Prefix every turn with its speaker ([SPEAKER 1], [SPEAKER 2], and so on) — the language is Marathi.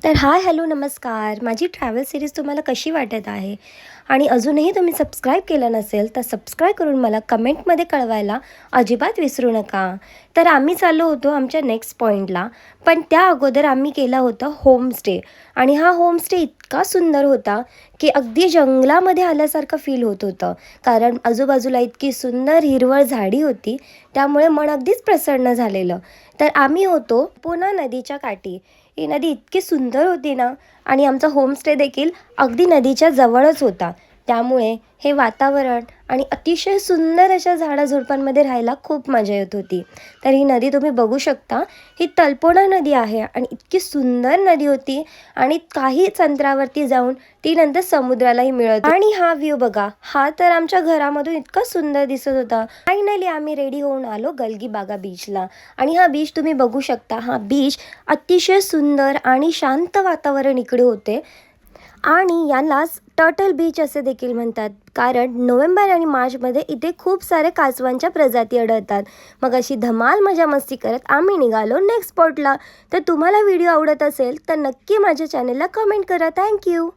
[SPEAKER 1] तर हाय हॅलो नमस्कार. माझी ट्रॅव्हल सिरीज तुम्हाला कशी वाटत आहे आणि अजूनही तुम्ही सबस्क्राईब केलं नसेल तर सबस्क्राईब करून मला कमेंटमध्ये कळवायला अजिबात विसरू नका. तर आम्ही चाललो होतो आमच्या नेक्स्ट पॉईंटला, पण त्या अगोदर आम्ही केला होता होमस्टे. आणि हा होमस्टे इतका सुंदर होता की अगदी जंगलामध्ये आल्यासारखं फील होत होतं, कारण आजूबाजूला इतकी सुंदर हिरवळ झाडी होती, त्यामुळे मन अगदीच प्रसन्न झालेलं. तर आम्ही होतो पूर्णा नदीच्या काठी. ही नदी इतकी सुंदर होती ना, आणि आमचा होमस्टे देखील अगदी नदीच्या जवळच होता. त्यामुळे हे वातावरण आणि अतिशय सुंदर अशा झाडाझुडपांमध्ये राहायला खूप मजा येत होती. तर ही नदी तुम्ही बघू शकता, ही तलपोणा नदी आहे आणि इतकी सुंदर नदी होती आणि काहीच अंतरावरती जाऊन ती नंतर समुद्रालाही मिळत. आणि हा व्ह्यू बघा, हा तर आमच्या घरामधून इतका सुंदर दिसत होता. फायनली आम्ही रेडी होऊन आलो गलगीबागा बीचला. आणि हा बीच तुम्ही बघू शकता, हा बीच अतिशय सुंदर आणि शांत वातावरण इकडे होते. आणि यालाच टर्टल बीच असे देखील म्हणतात, कारण नोव्हेंबर आणि मार्चमध्ये इथे खूप सारे कासवांच्या प्रजाती आढळतात. मग अशी धमाल मजा मस्ती करत आम्ही निघालो नेक्स्ट स्पॉटला. तर तुम्हाला व्हिडिओ आवडत असेल तर नक्की माझ्या चॅनलला कमेंट करा. थँक्यू.